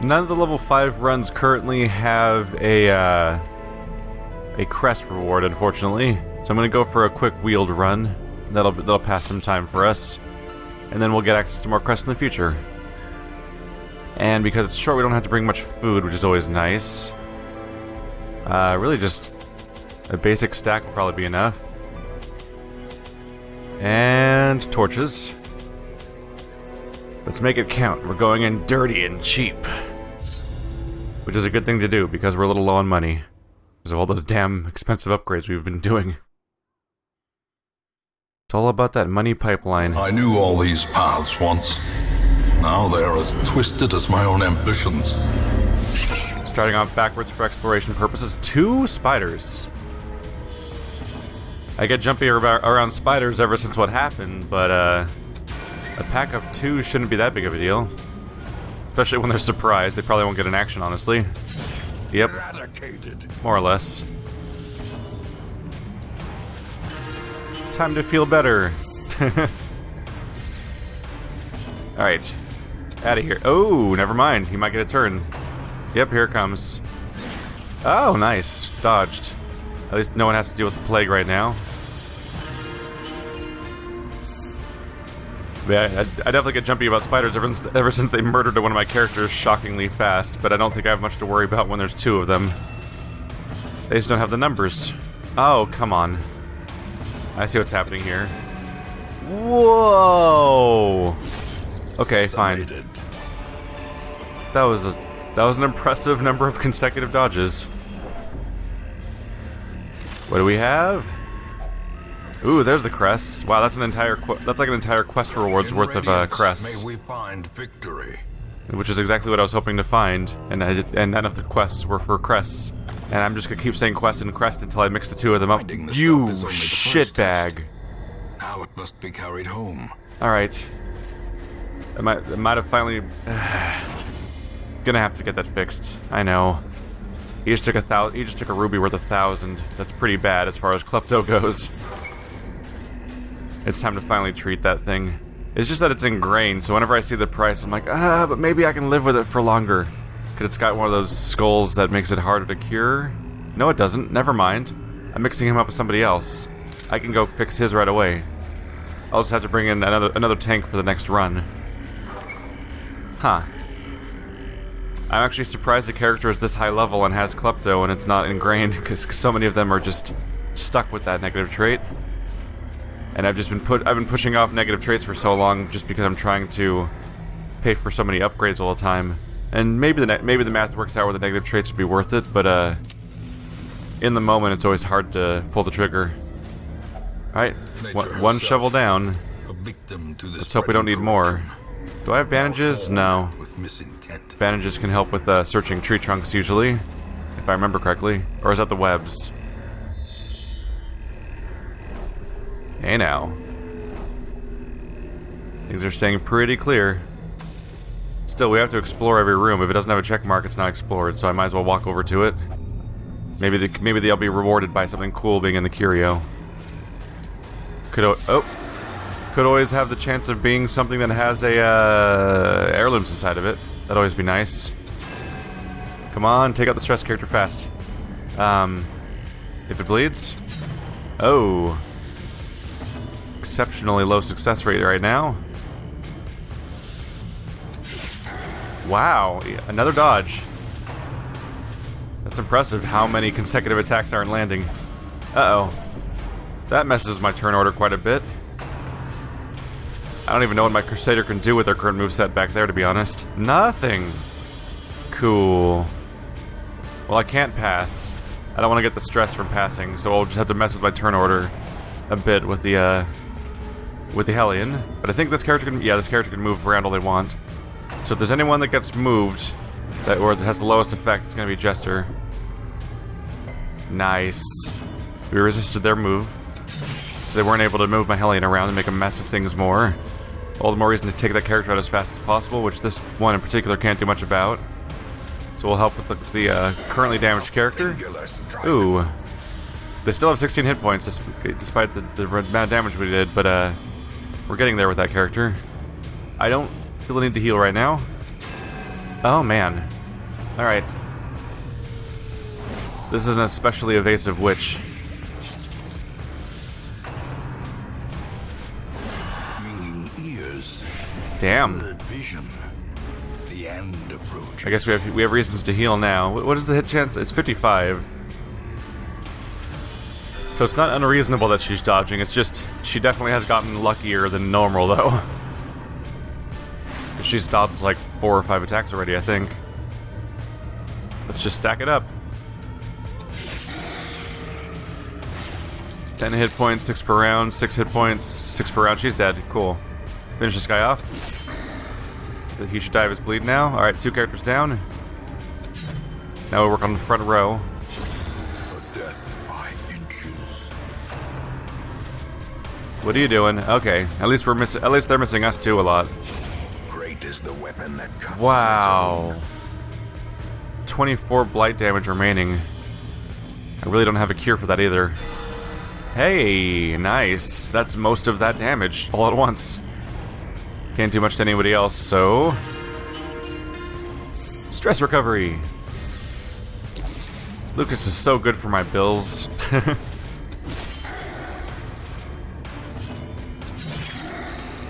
None of the level 5 runs currently have a crest reward, unfortunately. So I'm going to go for a quick wheeled run. That'll pass some time for us. And then we'll get access to more crests in the future. And because it's short, we don't have to bring much food, which is always nice. Really just a basic stack will probably be enough. And torches. Let's make it count. We're going in dirty and cheap. Which is a good thing to do, because we're a little low on money. Because of all those damn expensive upgrades we've been doing. It's all about that money pipeline. I knew all these paths once. Now they are as twisted as my own ambitions. Starting off backwards for exploration purposes. 2 spiders. I get jumpy around spiders ever since what happened, but a pack of 2 shouldn't be that big of a deal. Especially when they're surprised. They probably won't get an action, honestly. Yep. More or less. Time to feel better. Alright. Out of here. Oh, never mind. He might get a turn. Yep, here it comes. Oh, nice. Dodged. At least no one has to deal with the plague right now. But yeah, I definitely get jumpy about spiders ever since they murdered one of my characters shockingly fast, but I don't think I have much to worry about when there's 2 of them. They just don't have the numbers. Oh, come on. I see what's happening here. Whoa! Okay, fine. That was an impressive number of consecutive dodges. What do we have? Ooh, there's the crests. Wow, that's like an entire quest rewards worth of crests. May we find victory. Which is exactly what I was hoping to find, and none of the quests were for crests. And I'm just gonna keep saying quest and crest until I mix the 2 of them up. You shitbag! Now it must be carried home. All right. I might have finally. Gonna have to get that fixed. I know. He just took a ruby worth 1,000. That's pretty bad as far as klepto goes. It's time to finally treat that thing. It's just that it's ingrained, so whenever I see the price, I'm like, but maybe I can live with it for longer. Because it's got one of those skulls that makes it harder to cure. No, it doesn't. Never mind. I'm mixing him up with somebody else. I can go fix his right away. I'll just have to bring in another tank for the next run. Huh. I'm actually surprised the character is this high level and has klepto and it's not ingrained, because so many of them are just stuck with that negative trait. And I've been pushing off negative traits for so long just because I'm trying to pay for so many upgrades all the time. And maybe the math works out where the negative traits would be worth it, but in the moment it's always hard to pull the trigger. Alright, one shovel down. Let's hope we don't need more. Do I have bandages? No. Bandages can help with searching tree trunks usually, if I remember correctly. Or is that the webs? Hey now. Things are staying pretty clear. Still, we have to explore every room. If it doesn't have a check mark, it's not explored, so I might as well walk over to it. Maybe they'll be rewarded by something cool being in the curio. Could always have the chance of being something that has a heirlooms inside of it. That'd always be nice. Come on, take out the stress character fast. If it bleeds. Oh. Exceptionally low success rate right now. Wow, another dodge. That's impressive how many consecutive attacks aren't landing. Uh-oh. That messes with my turn order quite a bit. I don't even know what my Crusader can do with their current moveset back there, to be honest. Nothing. Cool. Well, I can't pass. I don't want to get the stress from passing, so I'll just have to mess with my turn order a bit with the Hellion. But I think this character can move around all they want. So if there's anyone that gets moved, or that has the lowest effect, it's going to be Jester. Nice. We resisted their move, so they weren't able to move my Hellion around and make a mess of things more. All the more reason to take that character out as fast as possible, which this one in particular can't do much about. So we'll help with the currently damaged character. Ooh. They still have 16 hit points despite the amount of damage we did, but we're getting there with that character. I don't feel the need to heal right now. Oh, man. Alright. This is an especially evasive witch. Ringing ears. Damn. Blurred vision. The end approaches. I guess we have reasons to heal now. What is the hit chance? It's 55. So it's not unreasonable that she's dodging, it's just she definitely has gotten luckier than normal, though. She's dodged like 4 or 5 attacks already, I think. Let's just stack it up. 10 hit points, 6 per round, 6 hit points, 6 per round. She's dead. Cool. Finish this guy off. He should die of his bleed now. Alright, 2 characters down. Now we work on the front row. A death by inches. What are you doing? Okay, at least they're missing us too a lot. Great is the weapon that cuts. Wow. 24 blight damage remaining. I really don't have a cure for that either. Hey, nice. That's most of that damage all at once. Can't do much to anybody else, so... Stress recovery! Lucas is so good for my bills.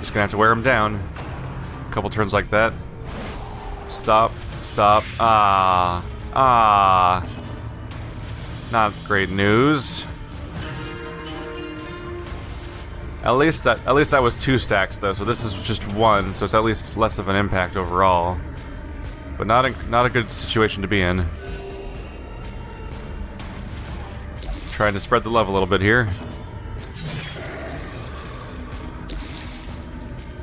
Just gonna have to wear him down. A couple turns like that. Stop. Stop. Not great news. At least that was 2 stacks though, so this is just 1, so it's at least less of an impact overall. But not a good situation to be in. Trying to spread the love a little bit here.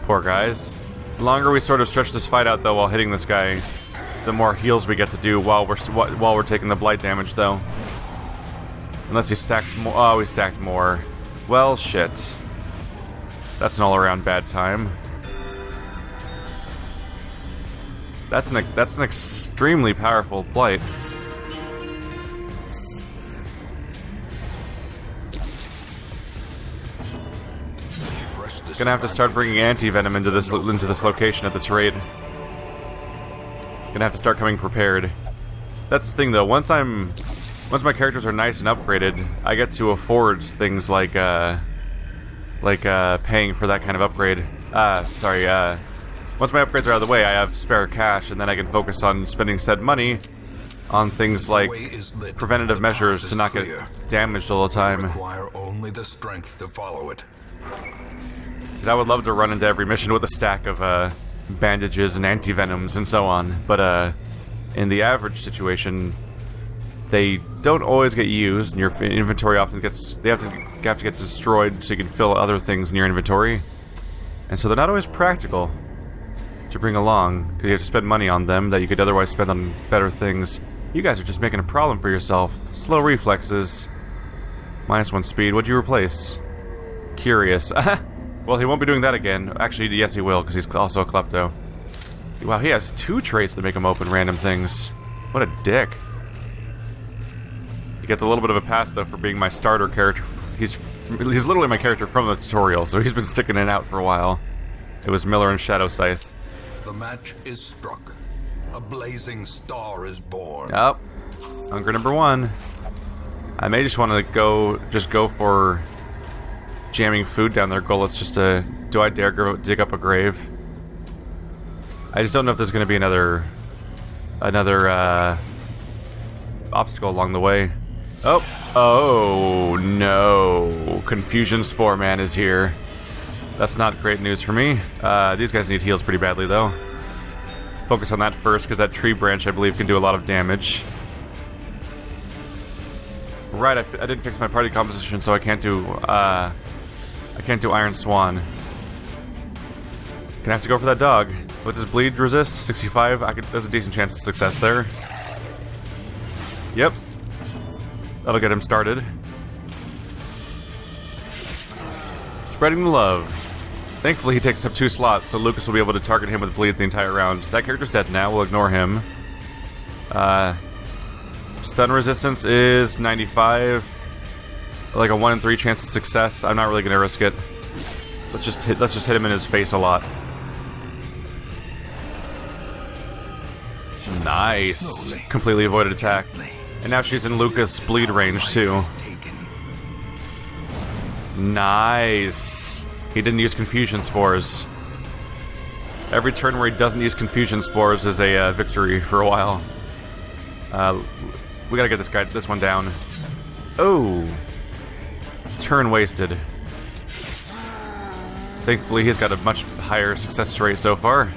Poor guys. The longer we sort of stretch this fight out though while hitting this guy, the more heals we get to do while we're taking the blight damage though. Unless he stacks more. Oh, we stacked more. Well, shit. That's an all-around bad time. That's an extremely powerful blight. Gonna have to start bringing anti-venom into this location at this rate. Gonna have to start coming prepared. That's the thing though. Once my characters are nice and upgraded, I get to afford things like paying for that kind of upgrade. Once my upgrades are out of the way, I have spare cash, and then I can focus on spending said money on things like preventative measures to not get damaged all the time. Require only the strength to follow it. Because I would love to run into every mission with a stack of bandages and anti-venoms and so on, but in the average situation, they don't always get used, and your inventory often gets... They have to get destroyed so you can fill other things in your inventory. And so they're not always practical to bring along, because you have to spend money on them that you could otherwise spend on better things. You guys are just making a problem for yourself. Slow reflexes. -1 speed. What'd you replace? Curious. Well, he won't be doing that again. Actually, yes he will, because he's also a klepto. Wow, he has 2 traits that make him open random things. What a dick. He gets a little bit of a pass, though, for being my starter character. He's literally my character from the tutorial, so he's been sticking it out for a while. It was Miller and Shadow Scythe. The match is struck. A blazing star is born. Yep. Hunger number 1. I may just want to go for jamming food down their gullets just to... Do I dare go dig up a grave? I just don't know if there's going to be another obstacle along the way. Oh no. Confusion Spore Man is here. That's not great news for me. These guys need heals pretty badly, though. Focus on that first, because that tree branch, I believe, can do a lot of damage. Right, I didn't fix my party composition, so I can't do Iron Swan. Gonna have to go for that dog. What's his bleed resist? 65? There's a decent chance of success there. Yep. That'll get him started. Spreading the love. Thankfully, he takes up 2 slots, so Lucas will be able to target him with bleeds the entire round. That character's dead now. We'll ignore him. Stun resistance is 95. Like a 1 in 3 chance of success. I'm not really gonna risk it. Let's just hit him in his face a lot. Nice. Completely avoided attack. And now she's in Lucas' bleed range, too. Nice. He didn't use Confusion Spores. Every turn where he doesn't use Confusion Spores is a victory for a while. We gotta get this one down. Oh. Turn wasted. Thankfully, he's got a much higher success rate so far.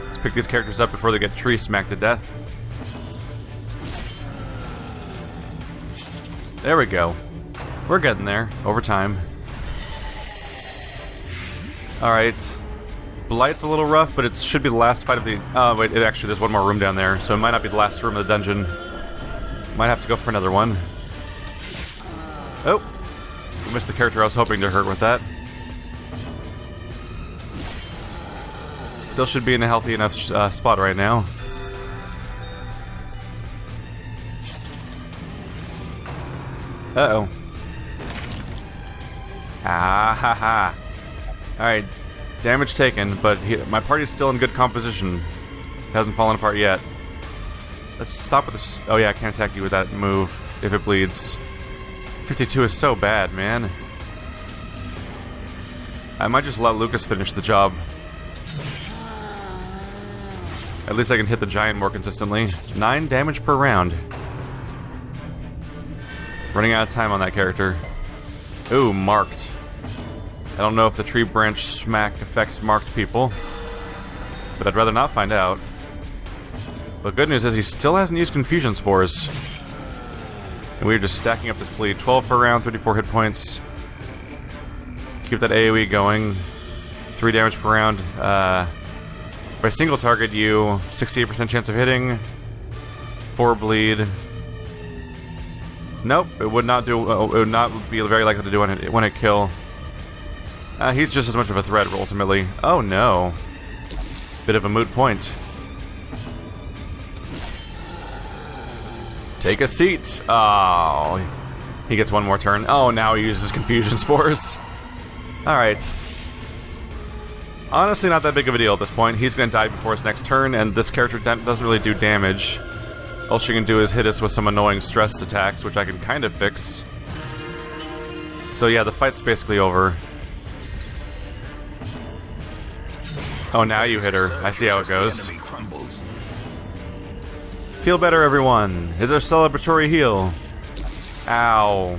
Let's pick these characters up before they get tree smacked to death. There we go. We're getting there, over time. Alright. Blight's a little rough, but it should be the last fight of the... Oh, wait, actually, there's one more room down there, so it might not be the last room of the dungeon. Might have to go for another one. Oh! Missed the character I was hoping to hurt with that. Still should be in a healthy enough spot right now. Uh-oh. Ah ha ha. Alright. Damage taken, but my party's still in good composition. Hasn't fallen apart yet. Let's stop with this. Oh yeah, I can't attack you with that move if it bleeds. 52 is so bad, man. I might just let Lucas finish the job. At least I can hit the giant more consistently. 9 damage per round. Running out of time on that character. Ooh, marked. I don't know if the tree branch smack affects marked people, but I'd rather not find out. But good news is he still hasn't used Confusion Spores. And we're just stacking up this bleed. 12 per round, 34 hit points. Keep that AoE going. 3 damage per round. If I single target you, 68% chance of hitting. 4 bleed. Nope, it would not do. It would not be very likely to do one hit kill. He's just as much of a threat, ultimately. Oh no. Bit of a moot point. Take a seat. Oh. He gets one more turn. Oh, now he uses Confusion Spores. Alright. Honestly, not that big of a deal at this point. He's going to die before his next turn, and this character doesn't really do damage. All she can do is hit us with some annoying stress attacks, which I can kind of fix. So yeah, the fight's basically over. Oh, now you hit her. I see how it goes. Feel better, everyone. Is there a celebratory heal? Ow.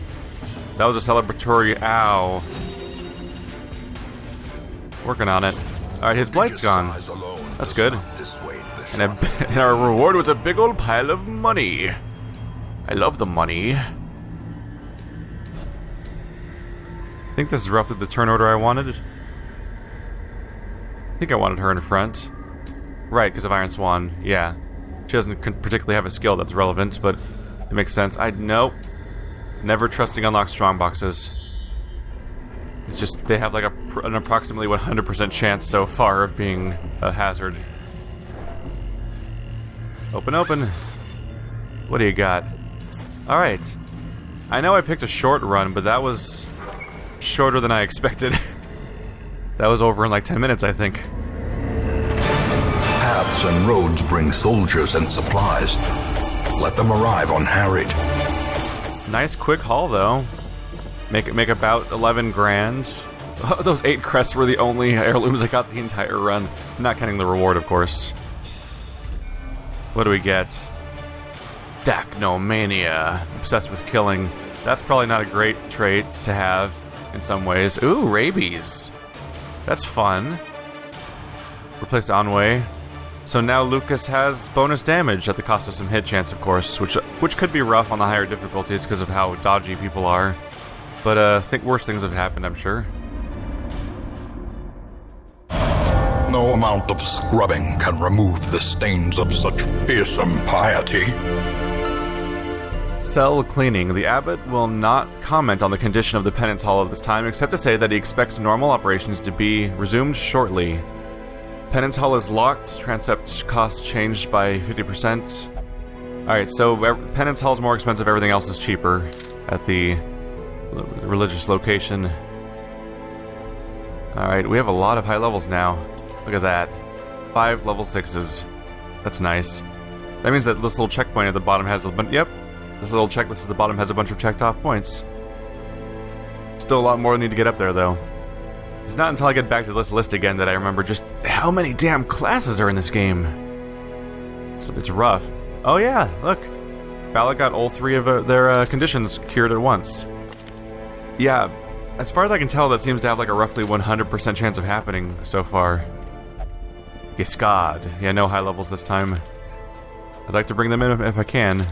That was a celebratory ow. Working on it. Alright, his blight's gone. That's good. And our reward was a big old pile of money. I love the money. I think this is roughly the turn order I wanted. I think I wanted her in front. Right, because of Iron Swan. Yeah. She doesn't particularly have a skill that's relevant, but it makes sense. Nope. Never trusting unlock strong boxes. It's just they have like an approximately 100% chance so far of being a hazard. Open, open. What do you got? Alright. I know I picked a short run, but that was shorter than I expected. That was over in like 10 minutes, I think. Paths and roads bring soldiers and supplies. Let them arrive unharried. Nice quick haul, though. Make about 11 grand. Those 8 crests were the only heirlooms I got the entire run. Not counting the reward, of course. What do we get? Dacnomania. Obsessed with killing. That's probably not a great trait to have in some ways. Ooh, rabies. That's fun. Replace Anwei. So now Lucas has bonus damage at the cost of some hit chance, of course, which could be rough on the higher difficulties because of how dodgy people are. But I think worse things have happened, I'm sure. No amount of scrubbing can remove the stains of such fearsome piety. Cell cleaning. The abbot will not comment on the condition of the penance hall at this time, except to say that he expects normal operations to be resumed shortly. Penance hall is locked. Transept cost changed by 50%. Alright, so penance hall is more expensive, everything else is cheaper at the religious location. Alright, we have a lot of high levels now. Look at that. 5 level 6s. That's nice. That means that this little checkpoint at the bottom has a bunch... Yep. This little checklist at the bottom has a bunch of checked off points. Still a lot more need to get up there, though. It's not until I get back to this list again that I remember just how many damn classes are in this game. It's rough. Oh yeah, look. Ballard got all 3 of their conditions cured at once. Yeah, as far as I can tell, that seems to have like a roughly 100% chance of happening so far. Giscard. Yeah, no high levels this time. I'd like to bring them in if I can.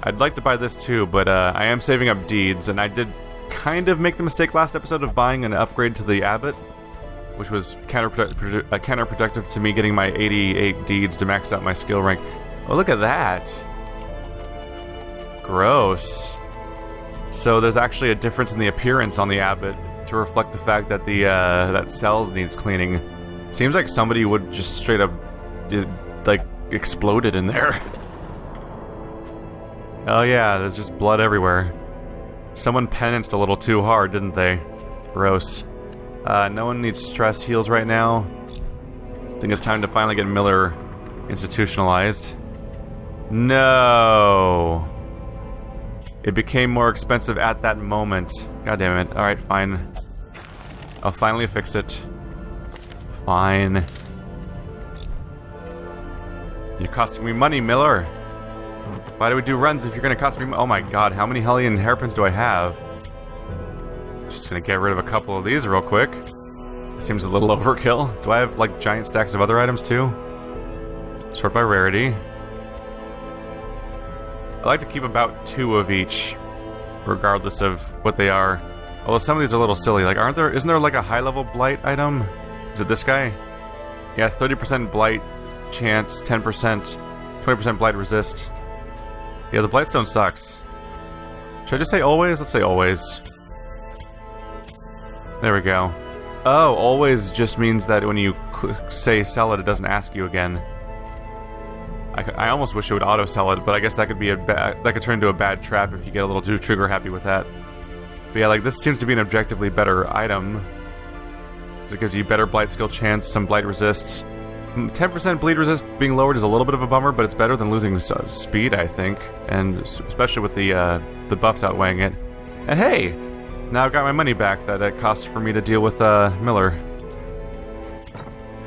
I'd like to buy this too, but I am saving up deeds, and I did kind of make the mistake last episode of buying an upgrade to the Abbot, which was counterproductive to me getting my 88 deeds to max out my skill rank. Oh, look at that. Gross. So there's actually a difference in the appearance on the Abbot to reflect the fact that the that cells needs cleaning. Seems like somebody would just straight up like exploded in there. Oh yeah, there's just blood everywhere. Someone penanced a little too hard, didn't they? Gross. No one needs stress heals right now. I think it's time to finally get Miller institutionalized. No! It became more expensive at that moment. God damn it. Alright, fine. I'll finally fix it. Fine. You're costing me money, Miller! Why do we do runs if you're gonna cost me oh my god, how many Hellion hairpins do I have? Just gonna get rid of a couple of these real quick. Seems a little overkill. Do I have, like, giant stacks of other items, too? Sort by rarity. I like to keep about 2 of each, regardless of what they are. Although some of these are a little silly. Like, isn't there, like, a high-level blight item? Is it this guy? Yeah, 30% blight chance, 10%, 20% blight resist. Yeah, the Blightstone sucks. Should I just say always? Let's say always. There we go. Oh, always just means that when you say sell it, it doesn't ask you again. I almost wish it would auto-sell it, but I guess that could be that could turn into a bad trap if you get a little too trigger-happy with that. But yeah, like, this seems to be an objectively better item. It gives you better blight skill chance, some blight resist. 10% bleed resist being lowered is a little bit of a bummer, but it's better than losing speed, I think. And especially with the buffs outweighing it. And hey! Now I've got my money back that it cost for me to deal with Miller.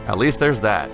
At least there's that.